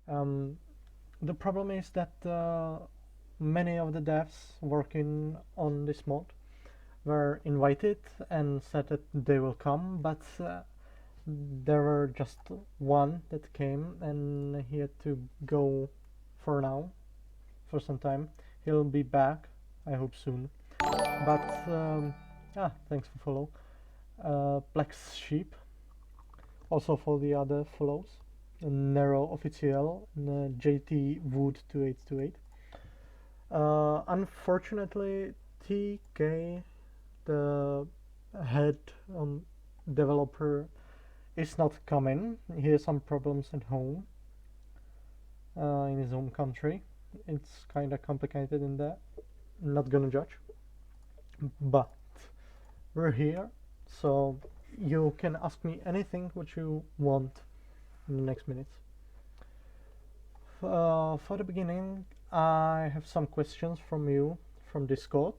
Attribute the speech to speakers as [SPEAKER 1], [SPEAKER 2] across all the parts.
[SPEAKER 1] Um, the problem is that many of the devs working on this mod were invited and said that they will come, but there were just one that came and he had to go for now, for some time. He'll be back, I hope soon. But thanks for follow. Plex Sheep, also for the other follows. Nero Official, JT Wood 2828. Unfortunately, TK, the head developer, is not coming. He has some problems at home, in his home country. It's kind of complicated in there. Not gonna judge, but we're here, so you can ask me anything what you want in the next minutes. For the beginning, I have some questions from you from Discord.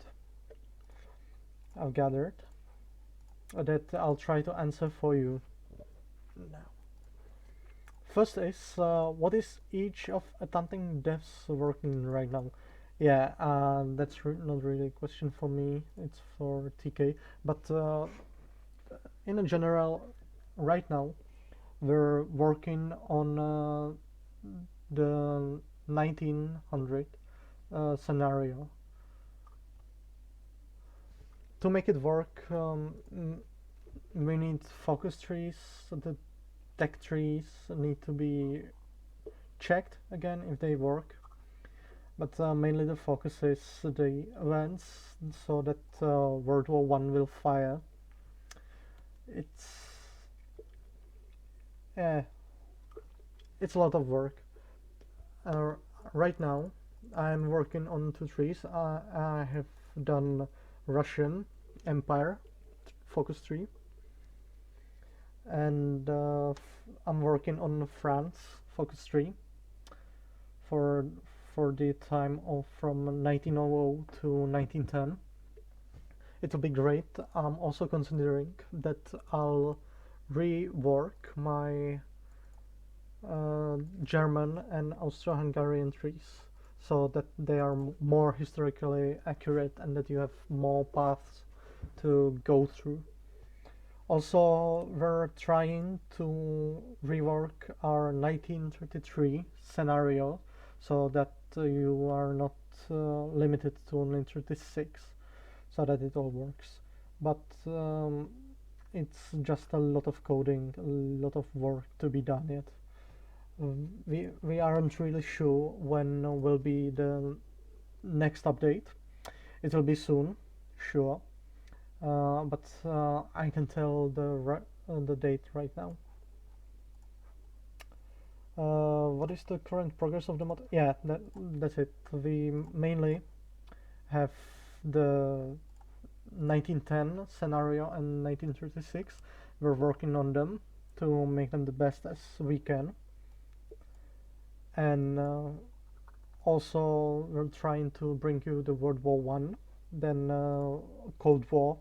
[SPEAKER 1] I've gathered that I'll try to answer for you now. First is, what is each of accounting devs working right now? Yeah, that's not really a question for me, it's for TK, but in a general, right now, we're working on the 1900 scenario. To make it work, we need focus trees. The tech trees need to be checked again if they work, but mainly the focus is the events, so that World War I will fire. It's it's a lot of work. Right now I'm working on 2 trees. I have done Russian Empire focus tree, and I'm working on France focus tree for the time of from 1900 to 1910. It'll be great. I'm also considering that I'll rework my German and Austro-Hungarian trees so that they are more historically accurate and that you have more paths to go through. Also, we're trying to rework our 1933 scenario so that you are not limited to only 36, so that it all works. But it's just a lot of coding, a lot of work to be done yet. We aren't really sure when will be the next update. It will be soon, sure, but I can tell the date right now. What is the current progress of the mod? Yeah, that's it. We mainly have the 1910 scenario and 1936. We're working on them to make them the best as we can. And also we're trying to bring you the World War One, then Cold War,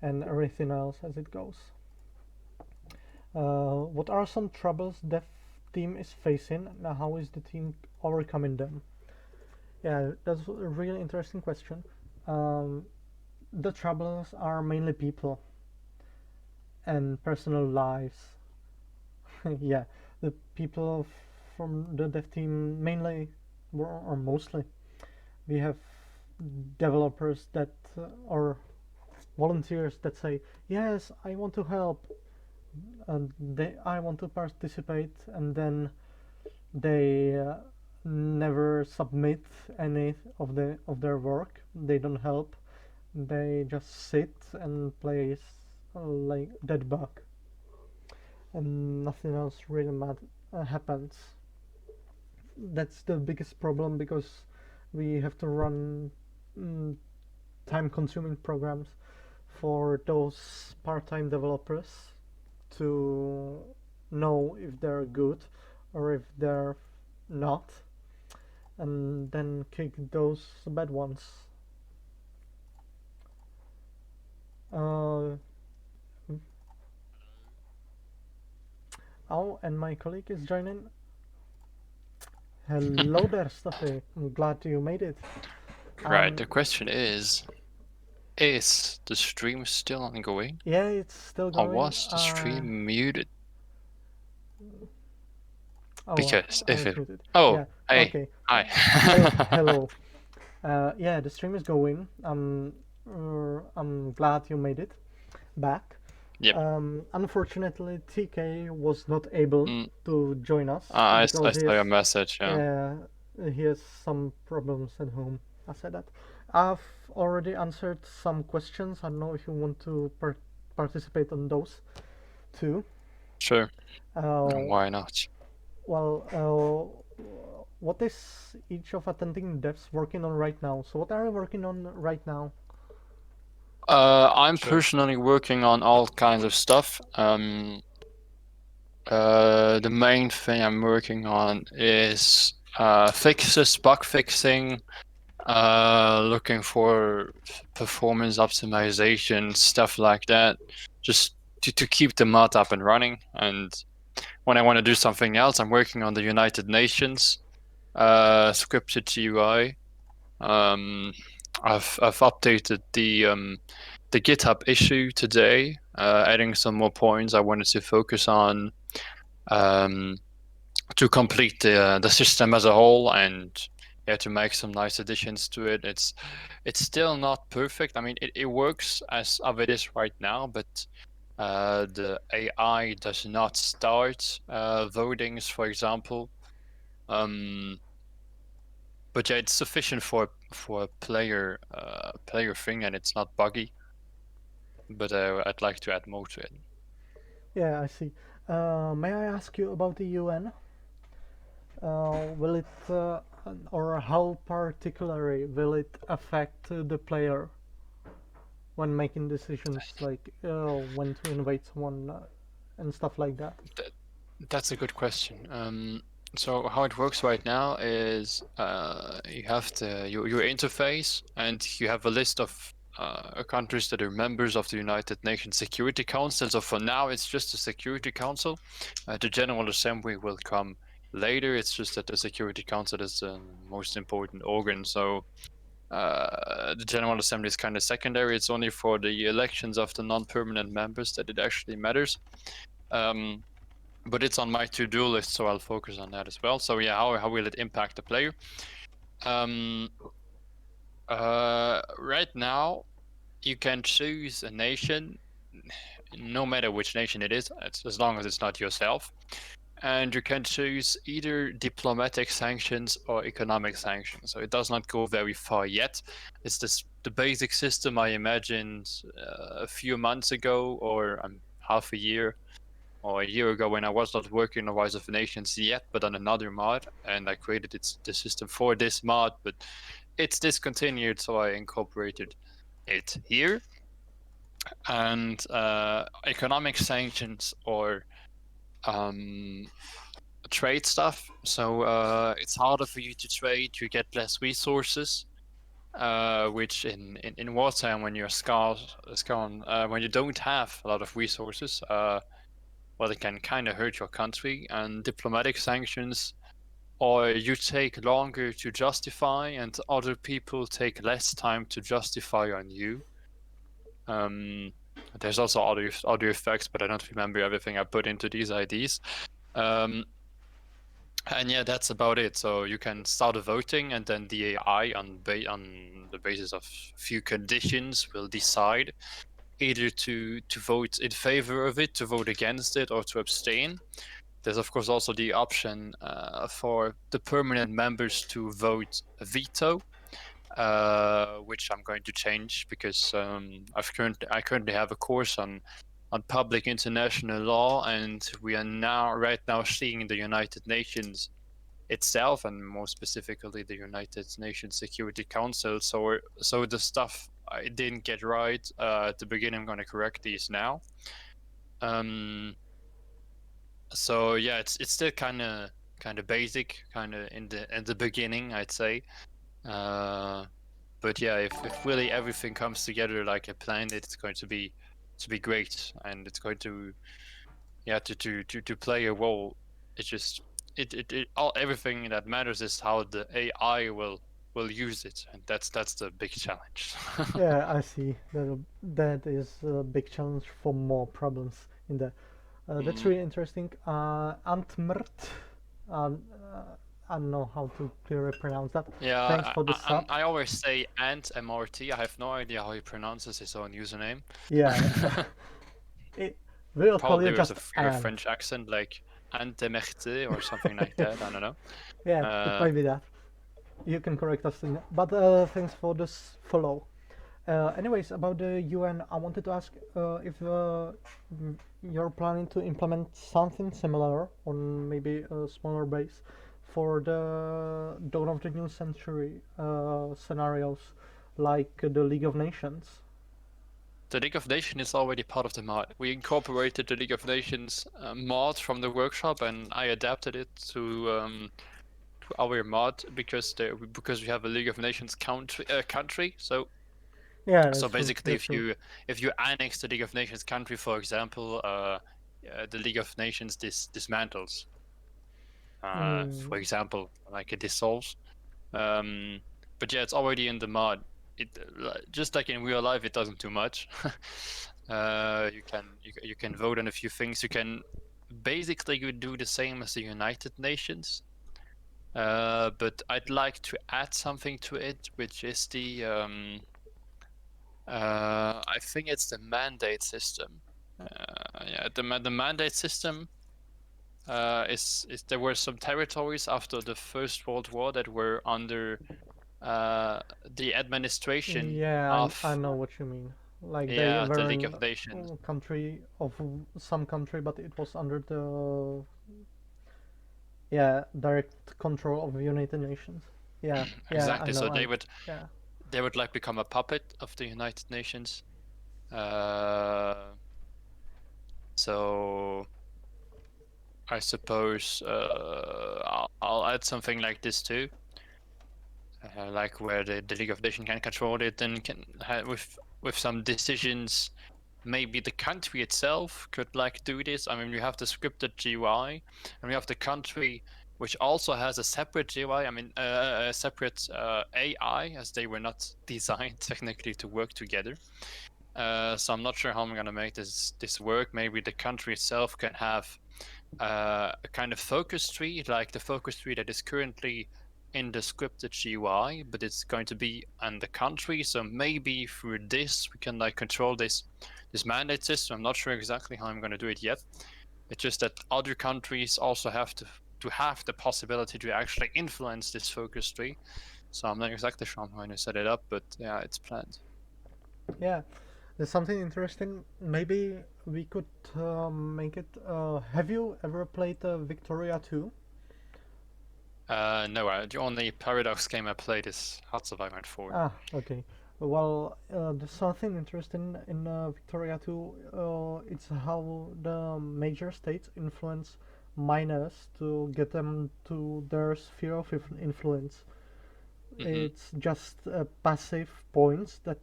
[SPEAKER 1] and everything else as it goes. What are some troubles Dev team is facing, and how is the team overcoming them? Yeah, that's a really interesting question. The troubles are mainly people and personal lives. Yeah, the people from the dev team mainly or mostly. We have developers that or volunteers that say, yes, I want to help, and I want to participate, and then they never submit any of their work. They don't help. They just sit and play like dead bug, and nothing else really happens. That's the biggest problem because we have to run time-consuming programs for those part-time developers to know if they're good or if they're not, and then kick those bad ones. Oh, and my colleague is joining. Hello there, Stuffy. I'm glad you made it.
[SPEAKER 2] Right, the question is the stream still ongoing?
[SPEAKER 1] Yeah, it's still
[SPEAKER 2] Or
[SPEAKER 1] going.
[SPEAKER 2] was the stream muted?
[SPEAKER 1] Oh,
[SPEAKER 2] Because
[SPEAKER 1] I
[SPEAKER 2] if
[SPEAKER 1] was
[SPEAKER 2] it...
[SPEAKER 1] muted.
[SPEAKER 2] Oh,
[SPEAKER 1] Yeah,
[SPEAKER 2] hey,
[SPEAKER 1] okay.
[SPEAKER 2] hi.
[SPEAKER 1] Hello. Yeah, the stream is going. I'm glad you made it back.
[SPEAKER 2] Yep.
[SPEAKER 1] Unfortunately, TK was not able
[SPEAKER 2] Mm,
[SPEAKER 1] to join us
[SPEAKER 2] I
[SPEAKER 1] because
[SPEAKER 2] saw your message, yeah.
[SPEAKER 1] he has some problems at home. I said that. I've already answered some questions. I don't know if you want to participate on those too.
[SPEAKER 2] Sure.
[SPEAKER 1] Uh,
[SPEAKER 2] Why not?
[SPEAKER 1] what is each of attending devs working on right now? So what are you working on right now?
[SPEAKER 2] I'm personally working on all kinds of stuff. The main thing I'm working on is fixes, bug fixing, looking for performance optimization, stuff like that, just to keep the mod up and running. And when I want to do something else, I'm working on the United Nations scripted GUI. I've updated the GitHub issue today, adding some more points I wanted to focus on to complete the system as a whole, and yeah, to make some nice additions to it. It's still not perfect. I mean, it works as of it is right now, but the AI does not start votings, for example. But yeah, it's sufficient for a player thing, and it's not buggy. But I'd like to add more to it.
[SPEAKER 1] Yeah, I see. May I ask you about the UN? Will it, or how particularly will it affect the player when making decisions like when to invite someone and stuff like that?
[SPEAKER 2] That's a good question. So how it works right now is you have your interface, and you have a list of countries that are members of the United Nations Security Council. So for now, it's just the Security Council. The General Assembly will come later. It's just that the Security Council is the most important organ. So the General Assembly is kind of secondary. It's only for the elections of the non-permanent members that it actually matters. But it's on my to-do list, so I'll focus on that as well. So yeah, how will it impact the player? Right now, you can choose a nation, no matter which nation it is, as long as it's not yourself. And you can choose either diplomatic sanctions or economic sanctions. So it does not go very far yet. It's the basic system I imagined a few months ago, or half a year or a year ago, when I was not working on Rise of Nations yet, but on another mod, and I created the system for this mod, but it's discontinued, so I incorporated it here. And economic sanctions or trade stuff. So it's harder for you to trade. You get less resources, which in wartime, when you're scarce, when you don't have a lot of resources, well, it can kind of hurt your country. And diplomatic sanctions, or you take longer to justify, and other people take less time to justify on you. There's also other effects, but I don't remember everything I put into these IDs. And yeah, that's about it. So you can start voting, and then the AI, on the basis of few conditions, will decide either to vote in favor of it, to vote against it, or to abstain. There's of course also the option for the permanent members to vote a veto, which I'm going to change because I currently have a course on public international law, and we are right now seeing the United Nations itself, and more specifically the United Nations Security Council. So the stuff I didn't get right at the beginning, I'm going to correct these now. So yeah, it's still kind of basic, kind of in the beginning, I'd say. But yeah, if really everything comes together like I planned, it's going to be great, and it's going to to play a role. It's just everything that matters is how the AI will use it, and that's the big challenge.
[SPEAKER 1] Yeah, I see. That is a big challenge for more problems in there. That's really interesting. Antmrt. I don't know how to clearly pronounce that.
[SPEAKER 2] Yeah,
[SPEAKER 1] Thanks for the sub.
[SPEAKER 2] I always say Antmrt. I have no idea how he pronounces his own username.
[SPEAKER 1] Yeah, we'll call you
[SPEAKER 2] Probably with
[SPEAKER 1] just
[SPEAKER 2] a weird
[SPEAKER 1] Ant.
[SPEAKER 2] French accent, like Antmrt or something like that. I don't know.
[SPEAKER 1] Yeah, it might be that. You can correct us in, but thanks for this follow. Anyways, about the UN, I wanted to ask if you're planning to implement something similar on maybe a smaller base for the dawn of the new century scenarios, like the League of Nations.
[SPEAKER 2] The League of Nations is already part of the mod. We incorporated the League of Nations mod from the workshop, and I adapted it to our mod because we have a League of Nations country. So
[SPEAKER 1] Yeah, that's
[SPEAKER 2] so
[SPEAKER 1] true.
[SPEAKER 2] basically,
[SPEAKER 1] That's true.
[SPEAKER 2] if you annex the League of Nations country, for example, the League of Nations dismantles. For example, like it dissolves. But yeah, it's already in the mod. It just like in real life, it doesn't do much. You can vote on a few things. You can basically do the same as the United Nations. But I'd like to add something to it, which is the I think it's the mandate system. Yeah, the mandate system is there were some territories after the First World War that were under the administration
[SPEAKER 1] Yeah,
[SPEAKER 2] of
[SPEAKER 1] I know what you mean. Like they
[SPEAKER 2] the
[SPEAKER 1] were
[SPEAKER 2] League
[SPEAKER 1] in
[SPEAKER 2] of Nations.
[SPEAKER 1] country of some country, but it was under the direct control of the United Nations. Yeah, yeah, I
[SPEAKER 2] Exactly.
[SPEAKER 1] know.
[SPEAKER 2] So
[SPEAKER 1] Yeah,
[SPEAKER 2] they would like become a puppet of the United Nations. So I suppose I'll add something like this too. Like where the League of Nations can control it and can with some decisions, maybe the country itself could like do this. I mean, we have the scripted GUI, and we have the country which also has a separate GUI. I mean, a separate AI, as they were not designed technically to work together. So I'm not sure how I'm gonna make this work. Maybe the country itself can have a kind of focus tree, like the focus tree that is currently in the scripted GUI, but it's going to be on the country. So maybe through this we can like control this mandate system. I'm not sure exactly how I'm going to do it yet. It's just that other countries also have to have the possibility to actually influence this focus tree. So I'm not exactly sure how I'm going to set it up, but yeah, it's planned.
[SPEAKER 1] yeah. There's something interesting. Maybe we could make it. Have you ever played Victoria 2?
[SPEAKER 2] No, the only Paradox game I played is Hearts of Iron 4.
[SPEAKER 1] Ah, okay. Well, there's something interesting in Victoria 2. It's how the major states influence minors to get them to their sphere of influence. It's just passive points that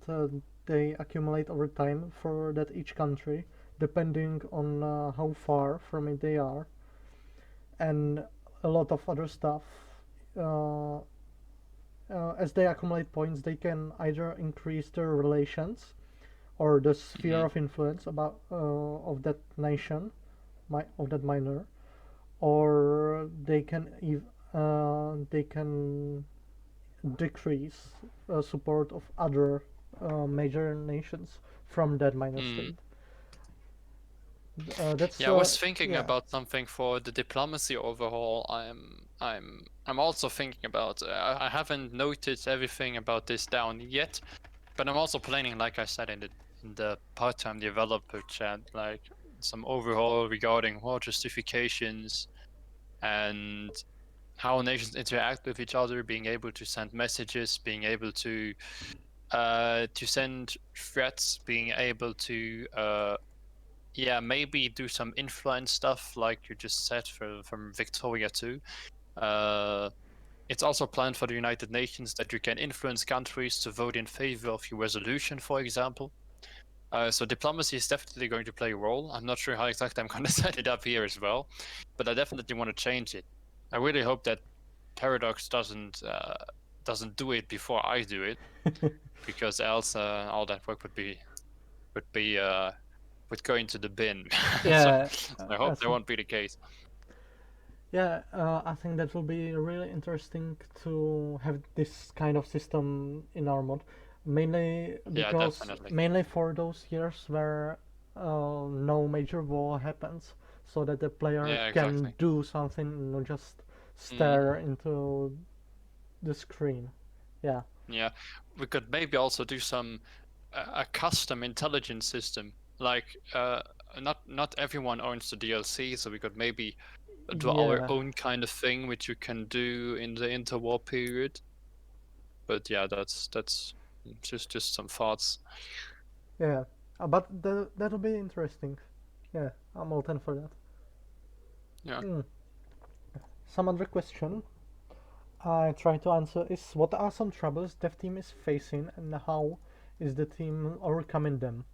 [SPEAKER 1] they accumulate over time for that each country, depending on how far from it they are, and a lot of other stuff. As they accumulate points, they can either increase their relations or the sphere of influence about of that nation, of that minor, or they can decrease support of other major nations from that minor state. That's
[SPEAKER 2] Yeah, I was thinking
[SPEAKER 1] yeah.
[SPEAKER 2] about something for the diplomacy overhaul. I'm also thinking about. I haven't noted everything about this down yet, but I'm also planning, like I said in the part-time developer chat, like some overhaul regarding war justifications and how nations interact with each other, being able to send messages, being able to send threats, being able to yeah, maybe do some influence stuff like you just said from Victoria too. It's also planned for the United Nations that you can influence countries to vote in favor of your resolution, for example. So diplomacy is definitely going to play a role. I'm not sure how exactly I'm going to set it up here as well, but I definitely want to change it. I really hope that Paradox doesn't do it before I do it, because else all that work would go into the bin. So
[SPEAKER 1] Yeah,
[SPEAKER 2] I hope that won't be the case.
[SPEAKER 1] yeah, I think that will be really interesting to have this kind of system in our mod,
[SPEAKER 2] Yeah, definitely.
[SPEAKER 1] mainly for those years where no major war happens, so that the player
[SPEAKER 2] Yeah,
[SPEAKER 1] can
[SPEAKER 2] exactly.
[SPEAKER 1] do something, not just
[SPEAKER 2] Mm.
[SPEAKER 1] stare into the screen. Yeah,
[SPEAKER 2] Yeah, we could maybe also do some a custom intelligence system. Like, not everyone owns the DLC, so we could maybe do our
[SPEAKER 1] yeah,
[SPEAKER 2] own kind of thing, which you can do in the interwar period. But yeah, that's just some thoughts.
[SPEAKER 1] yeah. But that'll be interesting. Yeah, I'm all 10 for that.
[SPEAKER 2] Yeah.
[SPEAKER 1] Mm. Some other question I try to answer is what are some troubles dev team is facing and how is the team overcoming them?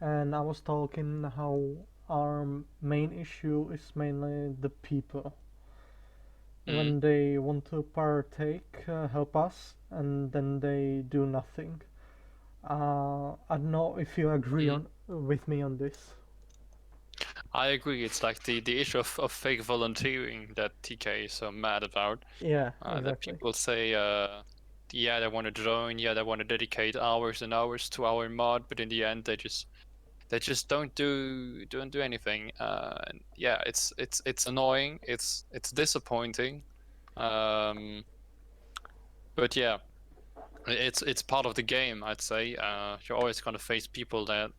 [SPEAKER 1] And I was talking how our main issue is mainly the people.
[SPEAKER 2] Mm.
[SPEAKER 1] When they want to partake, help us, and then they do nothing. I don't know if you agree
[SPEAKER 2] Mm.
[SPEAKER 1] on with me on this.
[SPEAKER 2] I agree. It's like the issue of fake volunteering that TK is so mad about.
[SPEAKER 1] Yeah,
[SPEAKER 2] That
[SPEAKER 1] exactly.
[SPEAKER 2] people say, yeah, they want to join, yeah, they want to dedicate hours and hours to our mod, but in the end, they just don't do anything. And yeah, it's annoying. It's disappointing. Um, but yeah, it's part of the game. I'd say you're always gonna face people that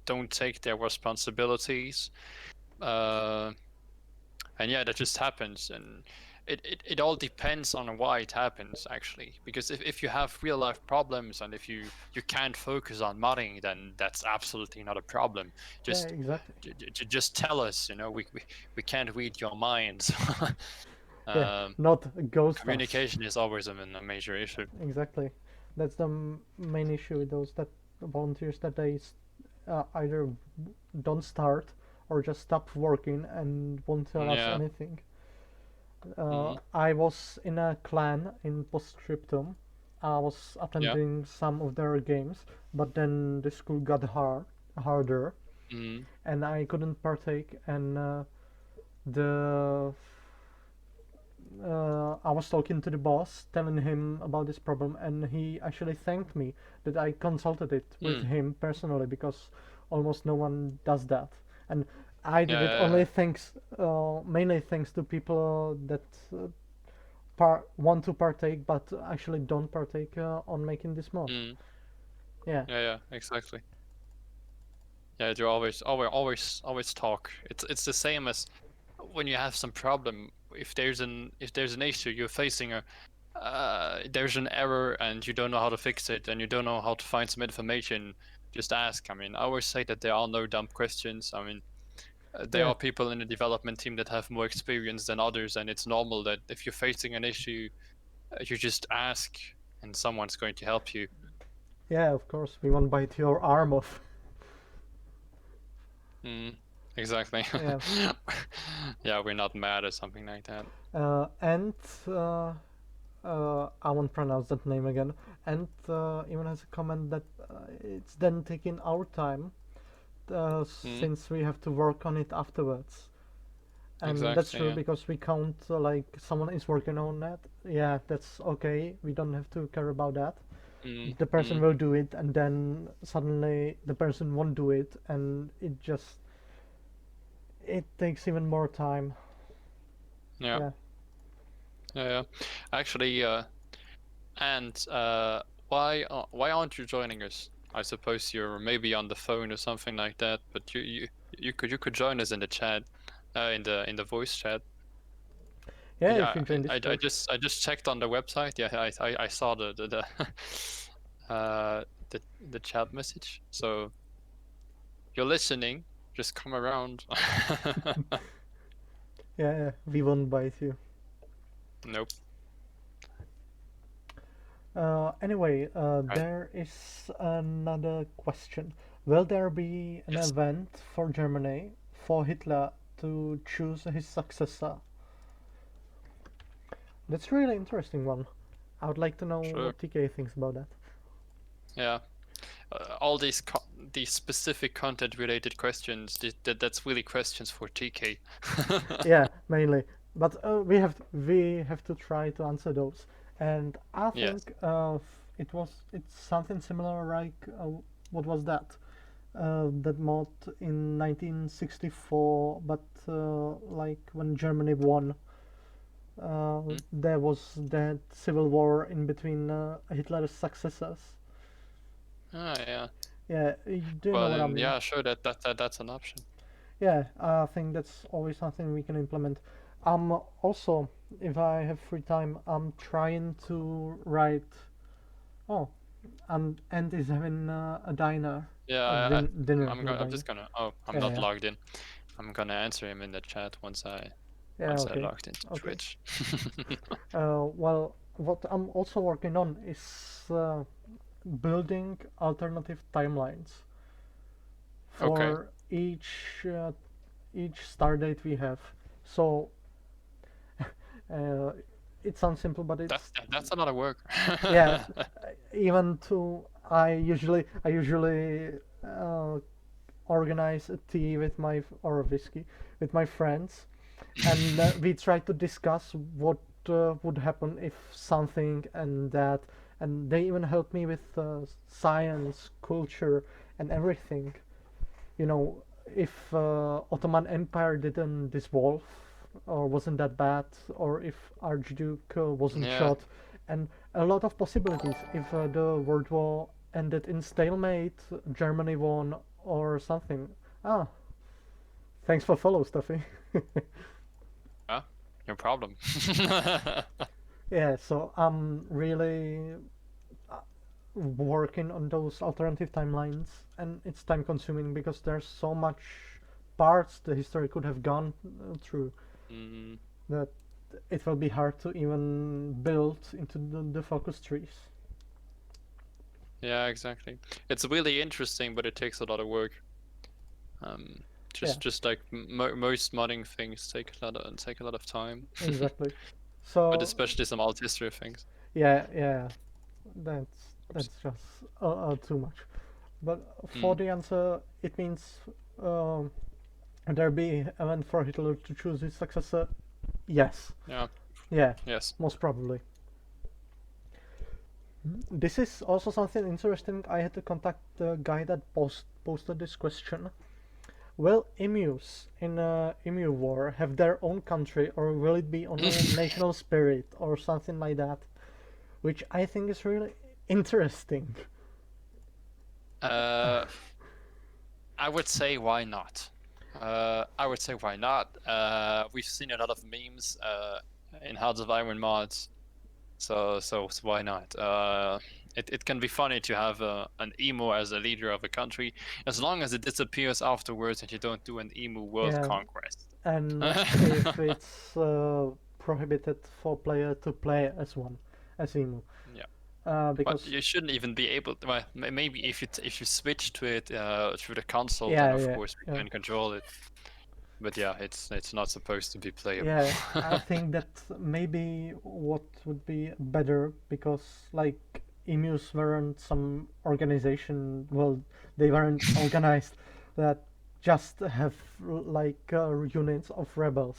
[SPEAKER 2] don't take their responsibilities. Uh, and yeah, that just happens, and it all depends on why it happens, actually, because if you have real life problems and if you can't focus on modding, then that's absolutely not a problem.
[SPEAKER 1] Yeah,
[SPEAKER 2] Just
[SPEAKER 1] exactly.
[SPEAKER 2] just tell us, we can't read your minds.
[SPEAKER 1] Yeah,
[SPEAKER 2] um,
[SPEAKER 1] not ghost us.
[SPEAKER 2] Communication is always a major issue.
[SPEAKER 1] Exactly. That's the main issue with those that volunteers that they either don't start or just stop working and won't tell us
[SPEAKER 2] Yeah.
[SPEAKER 1] anything.
[SPEAKER 2] Mm.
[SPEAKER 1] I was in a clan in Postscriptum. I was
[SPEAKER 2] Yeah.
[SPEAKER 1] attending some of their games, but then the school got harder,
[SPEAKER 2] Mm.
[SPEAKER 1] and I couldn't partake. And the I was talking to the boss, telling him about this problem, and he actually thanked me that I consulted it with
[SPEAKER 2] Mm.
[SPEAKER 1] him personally because almost no one does that. And I did it
[SPEAKER 2] Yeah.
[SPEAKER 1] only mainly thanks to people that want to partake but actually don't partake on making this mod.
[SPEAKER 2] Mm.
[SPEAKER 1] Yeah,
[SPEAKER 2] Yeah. Exactly. Yeah, you always talk. It's the same as when you have some problem. If there's an issue you're facing, there's an error and you don't know how to fix it and you don't know how to find some information, just ask. I mean, I always say that there are no dumb questions. I mean, there
[SPEAKER 1] yeah,
[SPEAKER 2] are people in the development team that have more experience than others, and it's normal that if you're facing an issue, you just ask and someone's going to help you.
[SPEAKER 1] yeah. Of course, we won't bite your arm off.
[SPEAKER 2] Mm, exactly.
[SPEAKER 1] Yeah,
[SPEAKER 2] Yeah, we're not mad or something like that.
[SPEAKER 1] and I won't pronounce that name again. And even has a comment that it's then taking our time
[SPEAKER 2] Mm,
[SPEAKER 1] since we have to work on it afterwards. And that's
[SPEAKER 2] exactly.
[SPEAKER 1] true
[SPEAKER 2] Yeah.
[SPEAKER 1] because we count like someone is working on that. Yeah, that's okay. We don't have to care about that.
[SPEAKER 2] Mm,
[SPEAKER 1] The person
[SPEAKER 2] mm,
[SPEAKER 1] will do it, and then suddenly the person won't do it, and it takes even more time.
[SPEAKER 2] yeah.
[SPEAKER 1] Yeah.
[SPEAKER 2] Yeah. Yeah. Actually, and why aren't you joining us? I suppose you're maybe on the phone or something like that, but you could join us in the chat, in the voice chat.
[SPEAKER 1] Yeah, if
[SPEAKER 2] Yeah,
[SPEAKER 1] you join
[SPEAKER 2] I
[SPEAKER 1] Discord.
[SPEAKER 2] just checked on the website. Yeah, I saw the uh the chat message. So you're listening. Just come around.
[SPEAKER 1] Yeah, yeah, we won't bite you.
[SPEAKER 2] Nope.
[SPEAKER 1] Anyway,
[SPEAKER 2] Right.
[SPEAKER 1] there is another question. Will there be an
[SPEAKER 2] Yes.
[SPEAKER 1] event for Germany for Hitler to choose his successor. That's a really interesting one. I would like to know what TK thinks about that.
[SPEAKER 2] Yeah. All these specific content related questions, that's really questions for TK.
[SPEAKER 1] Yeah, mainly. But we have to try to answer those. And I think it's something similar like what was that? That mod in 1964, but like when Germany won, there was that civil war in between Hitler's successors.
[SPEAKER 2] Ah, yeah.
[SPEAKER 1] Yeah, do you know what I mean?
[SPEAKER 2] Yeah, sure. That's an option.
[SPEAKER 1] Yeah, I think that's always something we can implement. Also, if I have free time, I'm trying to write. Oh, Ant is having a diner.
[SPEAKER 2] Yeah,
[SPEAKER 1] Dinner.
[SPEAKER 2] I'm just gonna. Oh, I'm not logged in. I'm gonna answer him in the chat once I logged into Twitch.
[SPEAKER 1] Well, what I'm also working on is building alternative timelines for each stardate we have. So it sounds simple, but
[SPEAKER 2] that's a lot of work.
[SPEAKER 1] Yeah, even to I usually organize a tea with or a whiskey with my friends, and we try to discuss what would happen if something and that, and they even help me with science, culture, and everything. You know, if Ottoman Empire didn't dissolve or wasn't that bad, or if Archduke wasn't shot, and a lot of possibilities. If the World War ended in stalemate, Germany won, or something. Ah, thanks for follow, Stuffy.
[SPEAKER 2] No problem.
[SPEAKER 1] Yeah, so I'm really working on those alternative timelines, and it's time consuming because there's so much parts the history could have gone through that it will be hard to even build into the focus trees.
[SPEAKER 2] Yeah, exactly. It's really interesting, but it takes a lot of work. Just like most modding things take a lot of time.
[SPEAKER 1] Exactly. So,
[SPEAKER 2] but especially some alt history things.
[SPEAKER 1] Yeah, that's just too much. But for the answer, it means there be event for Hitler to choose his successor. Yes. Yeah.
[SPEAKER 2] Yes.
[SPEAKER 1] Most probably. This is also something interesting. I had to contact the guy that posted this question. Will emus in a emu war have their own country, or will it be on a national spirit or something like that? Which I think is really interesting.
[SPEAKER 2] I would say why not? We've seen a lot of memes in Hearts of Iron mods, so why not? It can be funny to have an emu as a leader of a country, as long as it disappears afterwards and you don't do an emu world conquest.
[SPEAKER 1] And if it's prohibited for player to play as emu.
[SPEAKER 2] Yeah. Because but you shouldn't even be able to. Well, maybe if you switch to it through the console, then of course we can control it. But yeah, it's not supposed to be playable.
[SPEAKER 1] Yeah, I think that maybe what would be better, because like emus weren't some organization. Well, they weren't organized that just have like units of rebels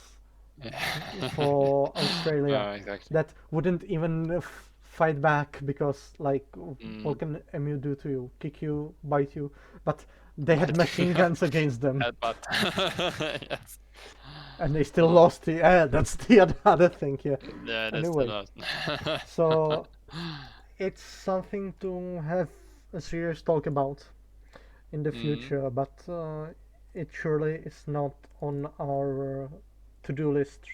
[SPEAKER 1] for Australia that wouldn't even fight back, because like what can emu do to you? Kick you, bite you? But they had machine guns against them.
[SPEAKER 2] Yes.
[SPEAKER 1] And they still lost. That's the other thing here.
[SPEAKER 2] Yeah, that's
[SPEAKER 1] anyway. So it's something to have a serious talk about in the future, but it surely is not on our to-do list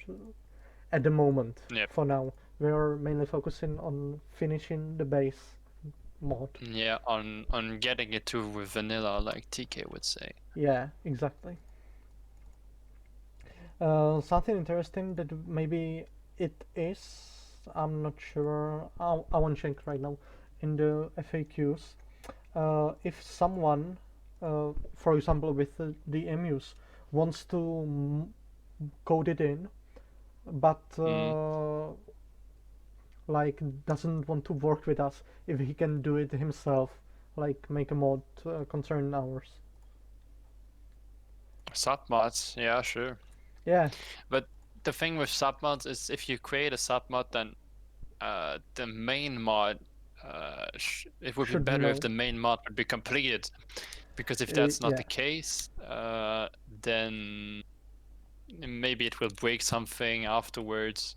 [SPEAKER 1] at the moment. For now, we're mainly focusing on finishing the base mod.
[SPEAKER 2] Yeah, on getting it to vanilla, like TK would say.
[SPEAKER 1] Yeah, exactly. Something interesting that maybe it is, I'm not sure, I won't check right now, in the FAQs. If someone, for example with the emus, wants to coded in, but like doesn't want to work with us if he can do it himself, like make a mod concerning ours.
[SPEAKER 2] Submods, yeah, sure.
[SPEAKER 1] Yeah.
[SPEAKER 2] But the thing with submods is if you create a submod, then the main mod, it would be
[SPEAKER 1] Should
[SPEAKER 2] better
[SPEAKER 1] know.
[SPEAKER 2] if the main mod would be completed, because if that's not
[SPEAKER 1] Yeah.
[SPEAKER 2] the case, then maybe it will break something afterwards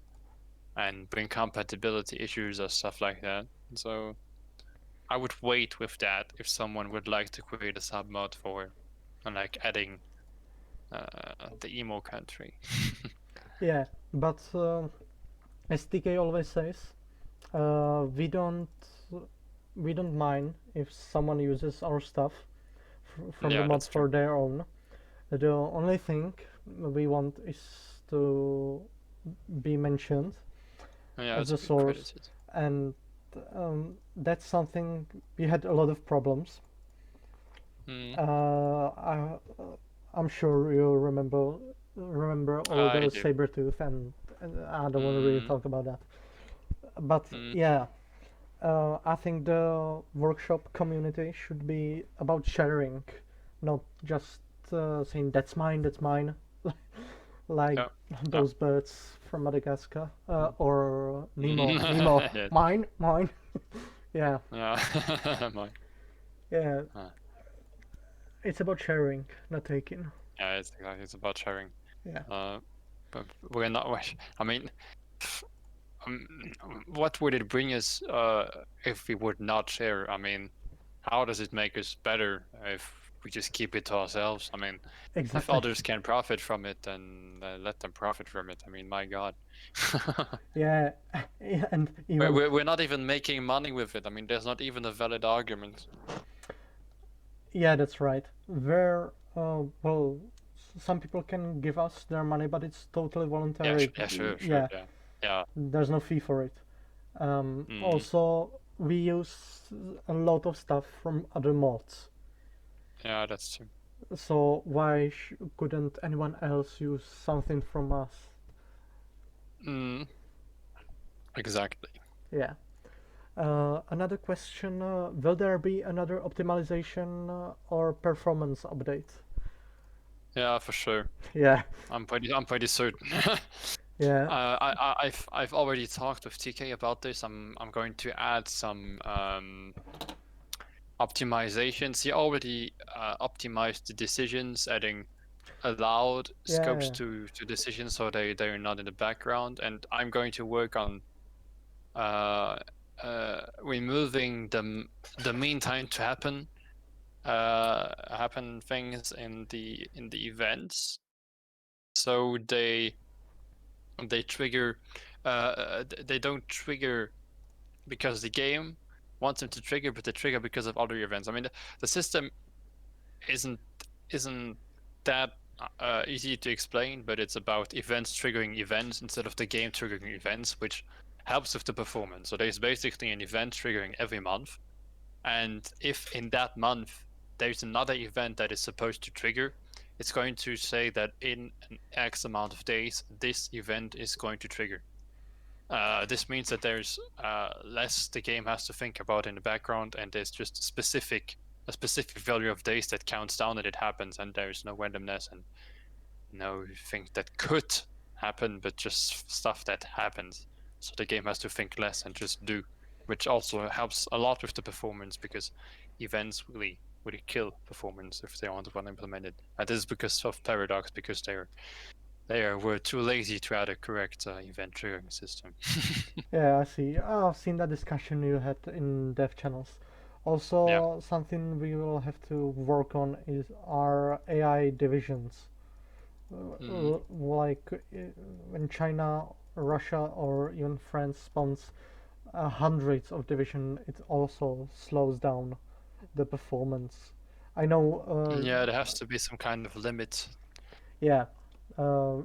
[SPEAKER 2] and bring compatibility issues or stuff like that. So I would wait with that if someone would like to create a submod for, like, adding the emo country.
[SPEAKER 1] Yeah, but as TK always says, we don't mind if someone uses our stuff from the
[SPEAKER 2] Yeah,
[SPEAKER 1] mod
[SPEAKER 2] that's
[SPEAKER 1] for
[SPEAKER 2] true.
[SPEAKER 1] their own. The only thing we want is to be mentioned
[SPEAKER 2] Yeah,
[SPEAKER 1] as
[SPEAKER 2] to
[SPEAKER 1] a
[SPEAKER 2] be
[SPEAKER 1] source,
[SPEAKER 2] credited.
[SPEAKER 1] and that's something we had a lot of problems. I'm sure you remember all
[SPEAKER 2] I
[SPEAKER 1] the
[SPEAKER 2] do.
[SPEAKER 1] Sabertooth, and I don't want to really talk about that. But yeah, I think the workshop community should be about sharing, not just saying that's mine, like
[SPEAKER 2] Yeah.
[SPEAKER 1] those birds from Madagascar, or Nemo,
[SPEAKER 2] Yeah.
[SPEAKER 1] mine. Yeah,
[SPEAKER 2] Yeah.
[SPEAKER 1] yeah. It's about sharing, not taking.
[SPEAKER 2] Yeah, it's exactly. It's about sharing.
[SPEAKER 1] Yeah.
[SPEAKER 2] But we're not. I mean, um, what would it bring us if we would not share? I mean, how does it make us better if we just keep it to ourselves? I mean, if
[SPEAKER 1] Exactly.
[SPEAKER 2] others can profit from it, then let them profit from it. I mean, my God.
[SPEAKER 1] Yeah, and even
[SPEAKER 2] We're not even making money with it. I mean, there's not even a valid argument.
[SPEAKER 1] yeah, that's right. Well, some people can give us their money, but it's totally voluntary.
[SPEAKER 2] Sure,
[SPEAKER 1] Yeah,
[SPEAKER 2] yeah.
[SPEAKER 1] there's no fee for it. Also, we use a lot of stuff from other mods.
[SPEAKER 2] Yeah, that's true.
[SPEAKER 1] So why couldn't anyone else use something from us?
[SPEAKER 2] Exactly.
[SPEAKER 1] Yeah. Another question: will there be another optimization or performance update?
[SPEAKER 2] Yeah, for sure.
[SPEAKER 1] Yeah.
[SPEAKER 2] I'm pretty certain.
[SPEAKER 1] Yeah.
[SPEAKER 2] I've already talked with TK about this. I'm going to add some optimizations. He already optimized the decisions, adding allowed scopes to decisions, so they're not in the background. And I'm going to work on removing the mean time to happen things in the events, so they trigger they don't trigger because the game wants them to trigger, but they trigger because of other events. I mean, the system isn't that easy to explain, but it's about events triggering events instead of the game triggering events, which helps with the performance. So there's basically an event triggering every month, and if in that month there's another event that is supposed to trigger, it's going to say that in an X amount of days this event is going to trigger. This means that there's less the game has to think about in the background, and there's just a specific value of days that counts down that it happens, and there's no randomness and no thing that could happen, but just stuff that happens. So the game has to think less and just do, which also helps a lot with the performance, because events really kill performance if they aren't well implemented. And this is because of Paradox, because were too lazy to add a correct event triggering system.
[SPEAKER 1] Yeah, I see. I've seen that discussion you had in dev channels. Also, something we will have to work on is our AI divisions. Like when China, Russia, or even France spawns hundreds of division, it also slows down the performance. I know.
[SPEAKER 2] Yeah, there has to be some kind of limit.
[SPEAKER 1] Yeah. Uh,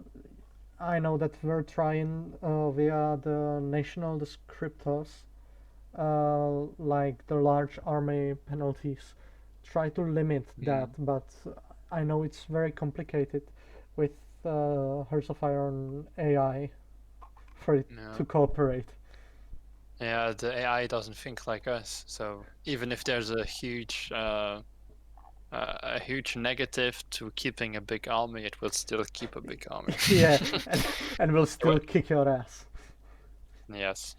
[SPEAKER 1] I know that we're trying via the national descriptors, like the large army penalties, try to limit that, but I know it's very complicated with Hearts of Iron AI for it
[SPEAKER 2] Yeah.
[SPEAKER 1] to cooperate.
[SPEAKER 2] Yeah, the AI doesn't think like us. So even if there's a huge negative to keeping a big army, it will still keep a big army.
[SPEAKER 1] Yeah, and will still
[SPEAKER 2] Well,
[SPEAKER 1] kick your ass.
[SPEAKER 2] yes.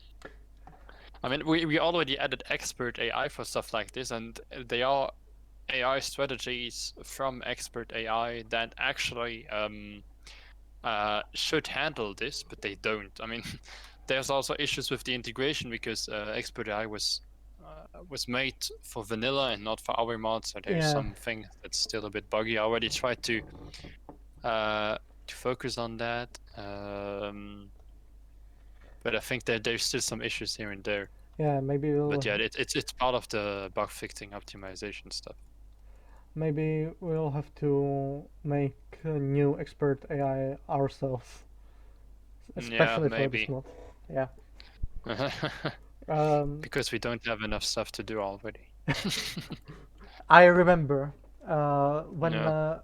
[SPEAKER 2] I mean, we already added expert AI for stuff like this, and they are AI strategies from expert AI that actually should handle this, but they don't. I mean, there's also issues with the integration because expert AI was made for vanilla and not for our mods, so there's
[SPEAKER 1] Yeah.
[SPEAKER 2] something that's still a bit buggy. I already tried to focus on that, but I think that there's still some issues here and there.
[SPEAKER 1] Yeah, maybe we'll.
[SPEAKER 2] But yeah, it's part of the bug fixing optimization stuff.
[SPEAKER 1] Maybe we'll have to make a new expert AI ourselves, especially for this
[SPEAKER 2] maybe.
[SPEAKER 1] mod. Yeah.
[SPEAKER 2] Because we don't have enough stuff to do already.
[SPEAKER 1] I remember when
[SPEAKER 2] Yeah.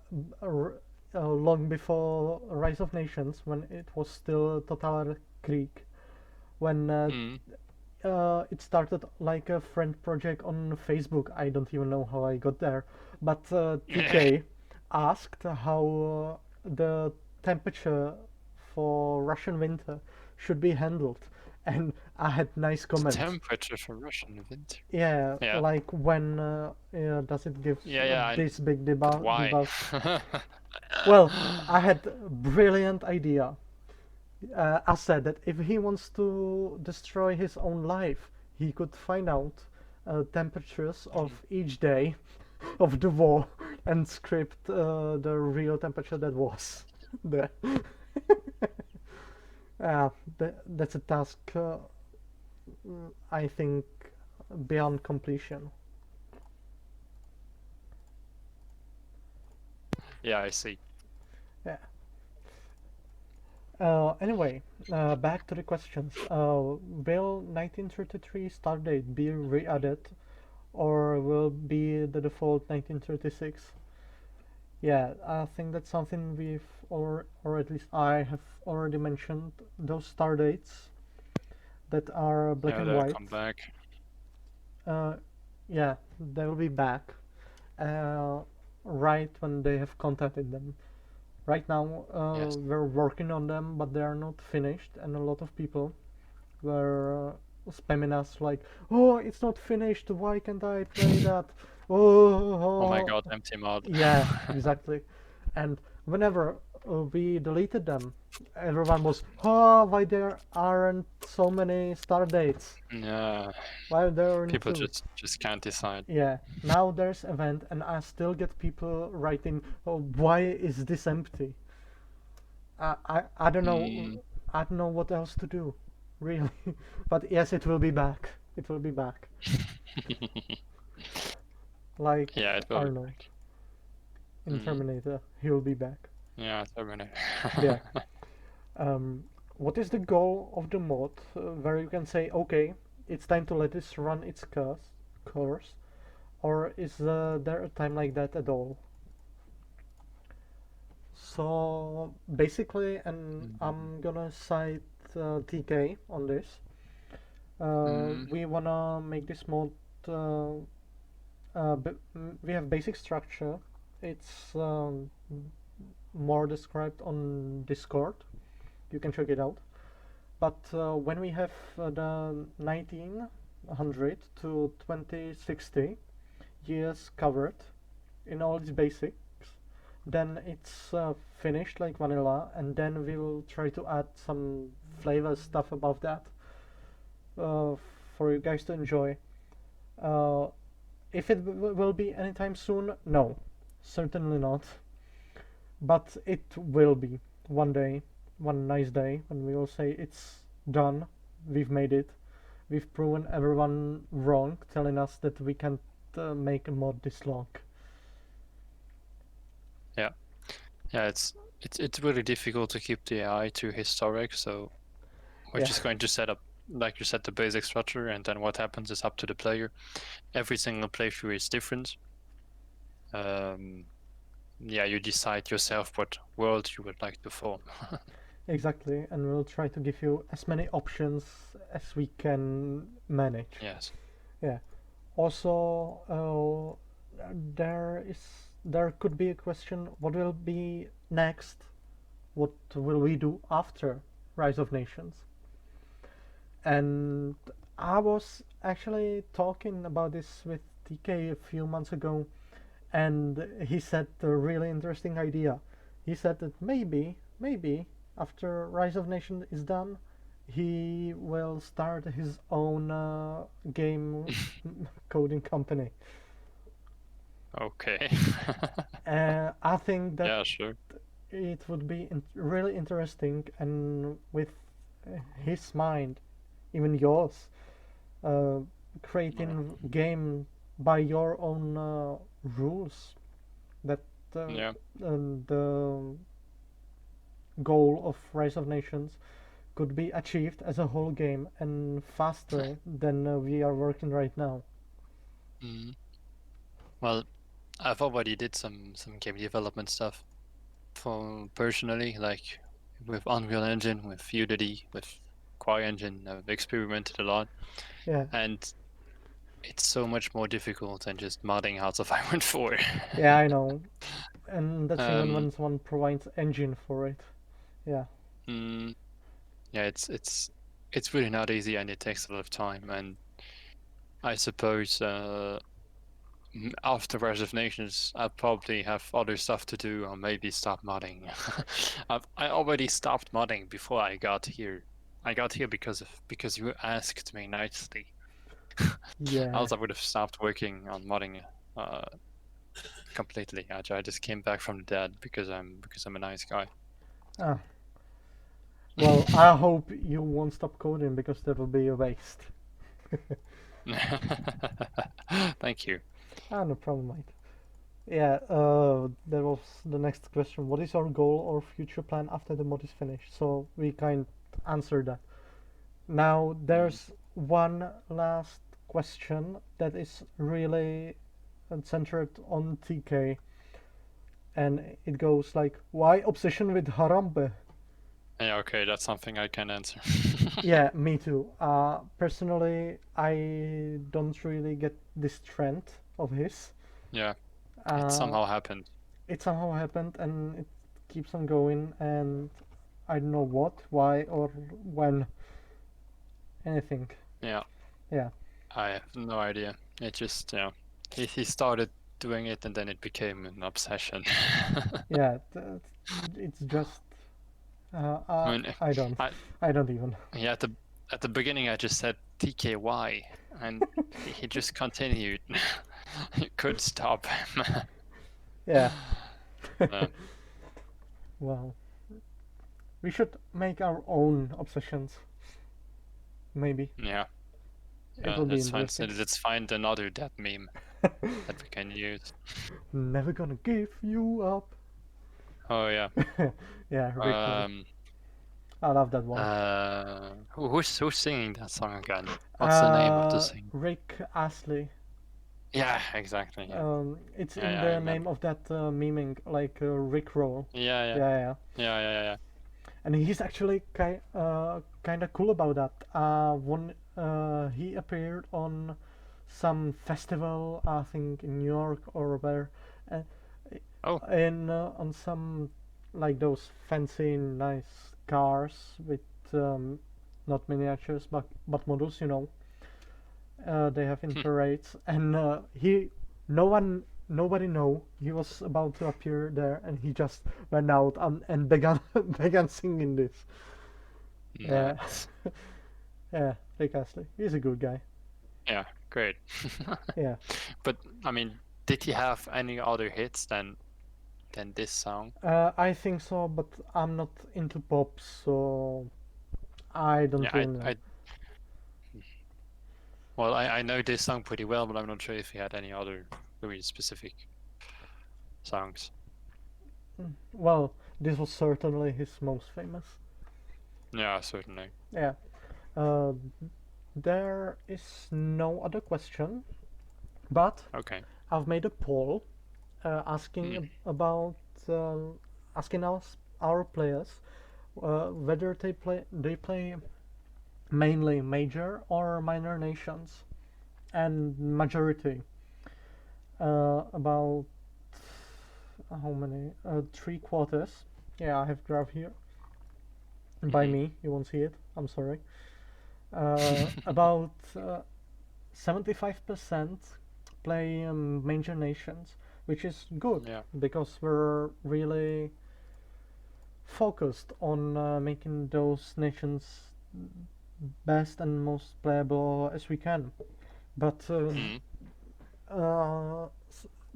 [SPEAKER 1] long before Rise of Nations, when it was still Total Krieg, when it started like a friend project on Facebook. I don't even know how I got there, but TK asked how the temperature for Russian winter should be handled, and I had nice comments.
[SPEAKER 2] Temperature for Russian winter.
[SPEAKER 1] Yeah,
[SPEAKER 2] Yeah.
[SPEAKER 1] like when does it give this big debuff?
[SPEAKER 2] Why?
[SPEAKER 1] Well, I had a brilliant idea. I said that if he wants to destroy his own life, he could find out temperatures of each day of the war and script the real temperature that was there. That's a task, I think, beyond completion.
[SPEAKER 2] Yeah, I see.
[SPEAKER 1] Yeah. Anyway, back to the questions. Will 1933 stardate be re-added, or will be the default 1936? Yeah, I think that's something we've, or at least I have already mentioned, those stardates that are black and white.
[SPEAKER 2] Come back.
[SPEAKER 1] Yeah, they will be back right when they have content in them. Right now,
[SPEAKER 2] Yes.
[SPEAKER 1] we're working on them, but they are not finished, and a lot of people were spamming us like, "Oh, it's not finished. Why can't I play that?"
[SPEAKER 2] Oh my god, empty mod.
[SPEAKER 1] Yeah, exactly. And whenever we deleted them, everyone was, "Oh, why there aren't so many star dates?
[SPEAKER 2] Yeah.
[SPEAKER 1] Why there aren't
[SPEAKER 2] People
[SPEAKER 1] two?"
[SPEAKER 2] just can't decide.
[SPEAKER 1] Yeah, now there's event, and I still get people writing, "Oh, why is this empty?" I don't know. I don't know what else to do, really. But yes, it will be back. It will be back. Like
[SPEAKER 2] Yeah, it will
[SPEAKER 1] Arnold in Terminator, he will be back.
[SPEAKER 2] Yeah, Terminator.
[SPEAKER 1] Yeah. What is the goal of the mod where you can say, okay, it's time to let this run its course, or is there a time like that at all? So basically, and I'm gonna cite TK on this. We wanna make this mod. We have basic structure. It's more described on Discord. You can check it out. But when we have the 1900 to 2060 years covered in all its basics, then it's finished like vanilla, and then we will try to add some flavor stuff above that for you guys to enjoy. If it will be anytime soon, no, certainly not. But it will be one day, one nice day, when we will say it's done, we've made it, we've proven everyone wrong, telling us that we can't make a mod this long.
[SPEAKER 2] Yeah, it's really difficult to keep the AI to historic, so we're just going to set up, like you said, the basic structure, and then what happens is up to the player. Every single playthrough is different. yeah, you decide yourself what world you would like to form.
[SPEAKER 1] Exactly, and we'll try to give you as many options as we can manage.
[SPEAKER 2] Yes.
[SPEAKER 1] Yeah. Also, there could be a question: what will be next? What will we do after Rise of Nations? And I was actually talking about this with TK a few months ago, and he said a really interesting idea. He said that maybe after Rise of Nations is done, he will start his own game coding company.
[SPEAKER 2] Okay.
[SPEAKER 1] I think that
[SPEAKER 2] Yeah, sure.
[SPEAKER 1] it would be really interesting, and with his mind, even yours, uh, creating game by your own rules. That
[SPEAKER 2] Yeah.
[SPEAKER 1] the goal of Rise of Nations could be achieved as a whole game and faster than we are working right now.
[SPEAKER 2] Mm. Well, I've already did some game development stuff for personally, like with Unreal Engine, with Unity, with CryEngine. I've experimented a lot,
[SPEAKER 1] Yeah,
[SPEAKER 2] and it's so much more difficult than just modding Hearts of Iron 4.
[SPEAKER 1] yeah, I know, and that's even
[SPEAKER 2] um,
[SPEAKER 1] when someone provides engine for it. Yeah,
[SPEAKER 2] mm, yeah, it's really not easy, and it takes a lot of time. And I suppose after Rise of Nations, I'll probably have other stuff to do, or maybe stop modding. I already stopped modding before I got here. I got here because you asked me nicely.
[SPEAKER 1] yeah.
[SPEAKER 2] Else I would have stopped working on modding uh, completely. I just came back from the dead because I'm a nice guy.
[SPEAKER 1] Ah, well, I hope you won't stop coding because that will be a waste.
[SPEAKER 2] Thank you.
[SPEAKER 1] No problem, mate. Yeah, that was the next question. What is our goal or future plan after the mod is finished? So we kind answered that. Now
[SPEAKER 2] Mm.
[SPEAKER 1] there's one last question that is really centered on TK, and it goes like, why obsession with Harambe?
[SPEAKER 2] Yeah, okay, that's something I can answer.
[SPEAKER 1] Yeah, me too. Personally, I don't really get this trend of his.
[SPEAKER 2] Yeah, it
[SPEAKER 1] Uh,
[SPEAKER 2] somehow happened.
[SPEAKER 1] it somehow happened and it keeps on going, and I don't know what, why, or when, anything.
[SPEAKER 2] Yeah,
[SPEAKER 1] Yeah,
[SPEAKER 2] I have no idea. It just, he started doing it and then it became an obsession.
[SPEAKER 1] yeah. It's just
[SPEAKER 2] I mean,
[SPEAKER 1] I don't,
[SPEAKER 2] I
[SPEAKER 1] I don't even.
[SPEAKER 2] yeah, at the beginning I just said TKY and he just continued. You couldn't stop him.
[SPEAKER 1] Yeah.
[SPEAKER 2] Uh,
[SPEAKER 1] Well, we should make our own obsessions. Maybe
[SPEAKER 2] yeah,
[SPEAKER 1] it will be interesting.
[SPEAKER 2] let's find another dead meme that we can use.
[SPEAKER 1] Never gonna give you up.
[SPEAKER 2] Oh yeah.
[SPEAKER 1] Yeah, Rick.
[SPEAKER 2] Um.
[SPEAKER 1] I love that one.
[SPEAKER 2] Who's singing that song again? What's the name of the singer?
[SPEAKER 1] Rick Astley.
[SPEAKER 2] Yeah, exactly. Yeah,
[SPEAKER 1] It's
[SPEAKER 2] yeah,
[SPEAKER 1] in
[SPEAKER 2] yeah, I
[SPEAKER 1] the name
[SPEAKER 2] remember.
[SPEAKER 1] of that memeing, like Rickroll.
[SPEAKER 2] Yeah, yeah,
[SPEAKER 1] Yeah, yeah.
[SPEAKER 2] yeah, yeah, yeah.
[SPEAKER 1] And he's actually kind of cool about that. When he appeared on some festival, I think in New York or where, uh,
[SPEAKER 2] Oh,
[SPEAKER 1] in on some like those fancy, nice cars with not miniatures but models, you know. They have in parades, and no one, nobody know he was about to appear there, and he just went out and began began singing this. Yeah,
[SPEAKER 2] nice.
[SPEAKER 1] yeah, Rick Astley. He's a good guy.
[SPEAKER 2] Yeah, great.
[SPEAKER 1] Yeah.
[SPEAKER 2] But I mean, did he have any other hits than this song?
[SPEAKER 1] I think so, but I'm not into pop, so I don't
[SPEAKER 2] Yeah,
[SPEAKER 1] really know.
[SPEAKER 2] well, I know this song pretty well, but I'm not sure if he had any other really specific songs.
[SPEAKER 1] Well, this was certainly his most famous.
[SPEAKER 2] Yeah, certainly.
[SPEAKER 1] Yeah. Uh, there is no other question, but
[SPEAKER 2] Okay.
[SPEAKER 1] I've made a poll asking about asking our players whether they play mainly major or minor nations, and majority about how many 3/4. Yeah, I have graph here by me. You won't see it. I'm sorry. About 75% play major nations, which is good because we're really focused on making those nations best and most playable as we can. But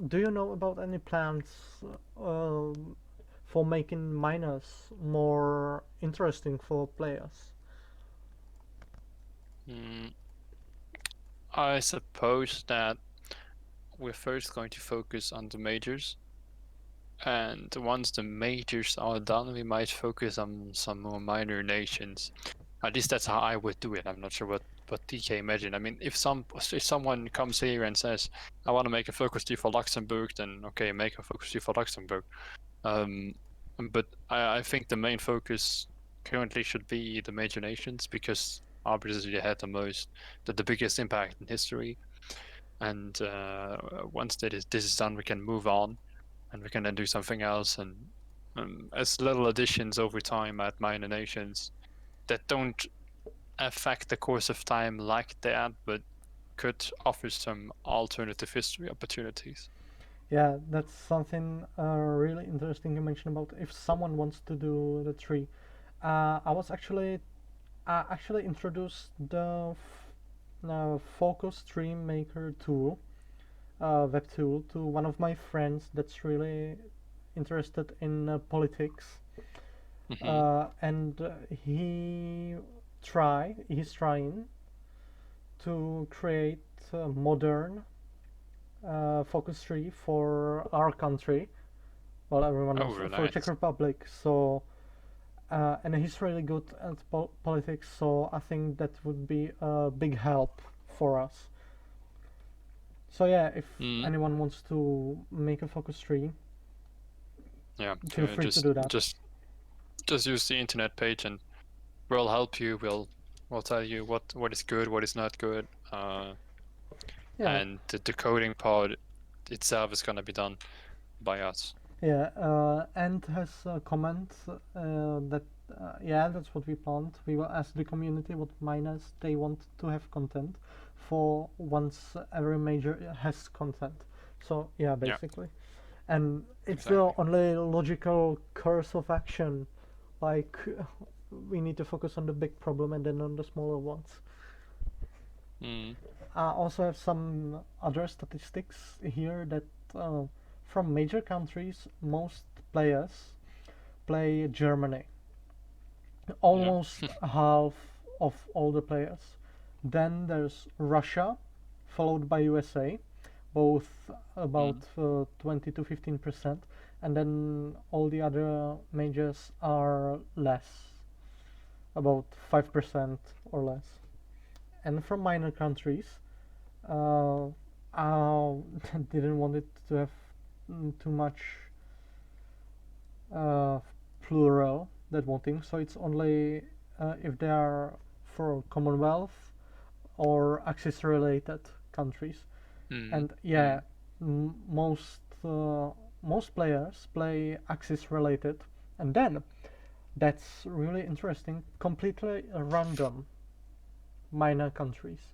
[SPEAKER 1] do you know about any plans for making minors more interesting for players?
[SPEAKER 2] I suppose that we're first going to focus on the majors, and once the majors are done, we might focus on some more minor nations. At least that's how I would do it. I'm not sure what TK imagined. I mean, if someone comes here and says, I want to make a focus tree for Luxembourg, then okay, make a focus tree for Luxembourg. But I think the main focus currently should be the major nations, because obviously they had the biggest impact in history. And once this is done, we can move on, and we can then do something else, and as little additions over time at minor nations that don't affect the course of time like that, but could offer some alternative history opportunities.
[SPEAKER 1] Yeah, that's something really interesting you mentioned about if someone wants to do the tree. I was actually introduced the focus tree maker tool, web tool, to one of my friends that's really interested in politics. And he's trying to create a modern focus tree for our country. Well, everyone knows for
[SPEAKER 2] nice.
[SPEAKER 1] Czech Republic. So, and he's really good at politics. So I think that would be a big help for us. So yeah, if anyone wants to make a focus tree, feel free to do that.
[SPEAKER 2] Just use the internet page, and we'll help you. We'll tell you what is good, what is not good. And the coding part itself is gonna be done by us.
[SPEAKER 1] Yeah, and has a comment that that's what we planned. We will ask the community what minors they want to have content for once every major has content. So yeah, basically. And it's the only logical course of action. Like, we need to focus on the big problem and then on the smaller ones. I also have some other statistics here that from major countries, most players play Germany. Almost half of all the players. Then there's Russia, followed by USA, both about 20 to 15%, and then all the other majors are less, about 5% or less. And from minor countries, I didn't want it to have too much plural that voting, so it's only if they are for Commonwealth or Axis related countries. And most players play Axis related, and then that's really interesting, completely random minor countries.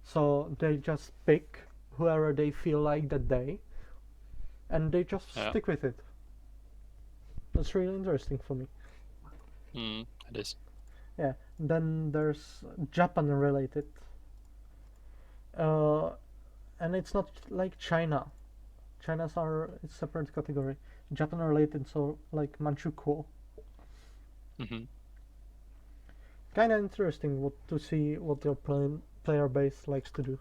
[SPEAKER 1] So they just pick whoever they feel like that day, and they just stick with it. That's really interesting for me.
[SPEAKER 2] It is.
[SPEAKER 1] Yeah. Then there's Japan related, and it's not like China. China's are a separate category. Japan related, so like Manchukuo. Kind of interesting to see what your player base likes to do.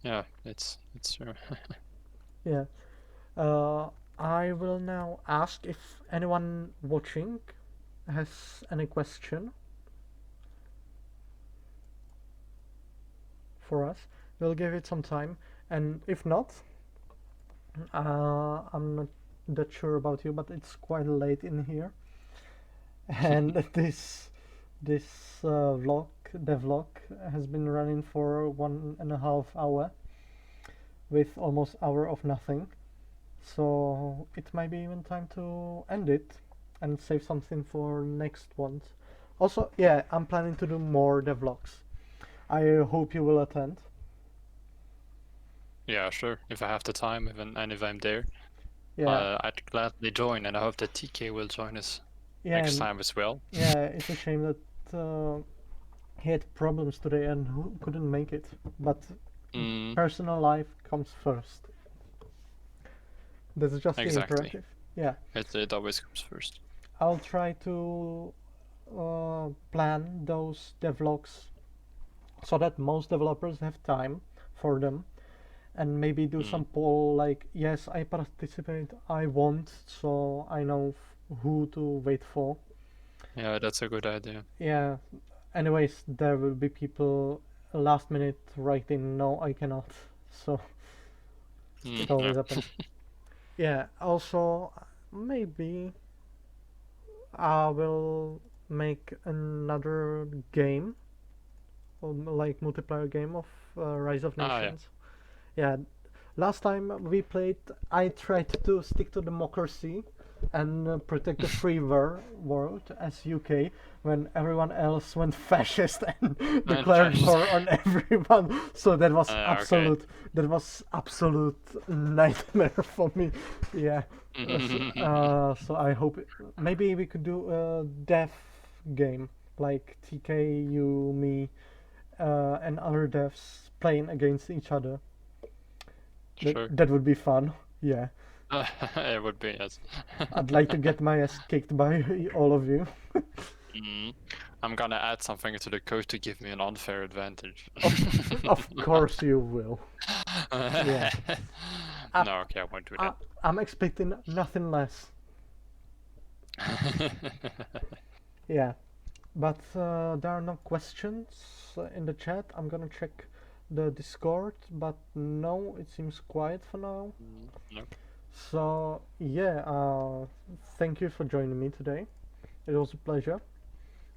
[SPEAKER 2] Yeah, it's true.
[SPEAKER 1] Yeah. I will now ask if anyone watching has any question for us. We'll give it some time, and if not, I'm not that sure about you, but it's quite late in here, and this devlog, has been running for 1.5 hours with almost hour of nothing. So it might be even time to end it and save something for next ones. Also, yeah, I'm planning to do more devlogs. I hope you will attend.
[SPEAKER 2] Yeah, sure. If I have the time, and if I'm there,
[SPEAKER 1] Yeah,
[SPEAKER 2] I'd gladly join, and I hope that TK will join us
[SPEAKER 1] yeah,
[SPEAKER 2] next time as well.
[SPEAKER 1] yeah. It's a shame that he had problems today and who couldn't make it. But
[SPEAKER 2] Mm,
[SPEAKER 1] personal life comes first. That's just the
[SPEAKER 2] exactly.
[SPEAKER 1] imperative. Yeah,
[SPEAKER 2] It always comes first.
[SPEAKER 1] I'll try to plan those devlogs so that most developers have time for them, and maybe do some poll like, yes, I participate, I won't, so I know who to wait for.
[SPEAKER 2] Yeah, that's a good idea.
[SPEAKER 1] Yeah, anyways, there will be people last minute writing, no, I cannot, so it always
[SPEAKER 2] Yeah.
[SPEAKER 1] happens. Yeah, also, maybe I will make another game, like multiplayer game of Rise of
[SPEAKER 2] Ah, yeah.
[SPEAKER 1] Nations. Yeah, last time we played, I tried to stick to democracy and protect the free world as UK, when everyone else went fascist and declared war on everyone. So that was
[SPEAKER 2] Okay.
[SPEAKER 1] absolute nightmare for me. Yeah. So I hope maybe we could do a dev game like TK, you, me, and other devs playing against each other.
[SPEAKER 2] Sure.
[SPEAKER 1] That would be fun. Yeah.
[SPEAKER 2] It would be, yes.
[SPEAKER 1] I'd like to get my ass kicked by all of you.
[SPEAKER 2] I'm gonna add something to the code to give me an unfair advantage.
[SPEAKER 1] Of course you will. Yeah.
[SPEAKER 2] No, okay, I won't do that.
[SPEAKER 1] I'm expecting nothing less. Yeah. But there are no questions in the chat. I'm gonna check the Discord, but no, it seems quiet for now.
[SPEAKER 2] No.
[SPEAKER 1] So yeah, thank you for joining me today. It was a pleasure.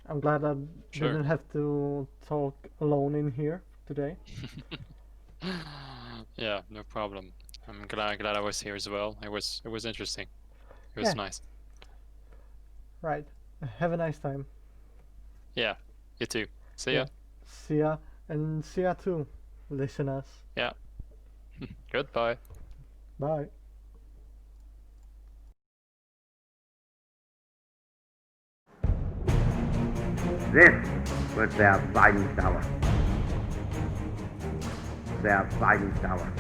[SPEAKER 1] I'm glad I
[SPEAKER 2] Sure.
[SPEAKER 1] didn't have to talk alone in here today.
[SPEAKER 2] Yeah, no problem. I'm glad I was here as well. It was interesting. It was
[SPEAKER 1] Yeah.
[SPEAKER 2] nice.
[SPEAKER 1] Right. Have a nice time.
[SPEAKER 2] Yeah, you too. See ya.
[SPEAKER 1] Yeah. See ya, and see ya too, listeners.
[SPEAKER 2] Yeah. Goodbye.
[SPEAKER 1] Bye.
[SPEAKER 3] This was their fighting tower. Their fighting tower.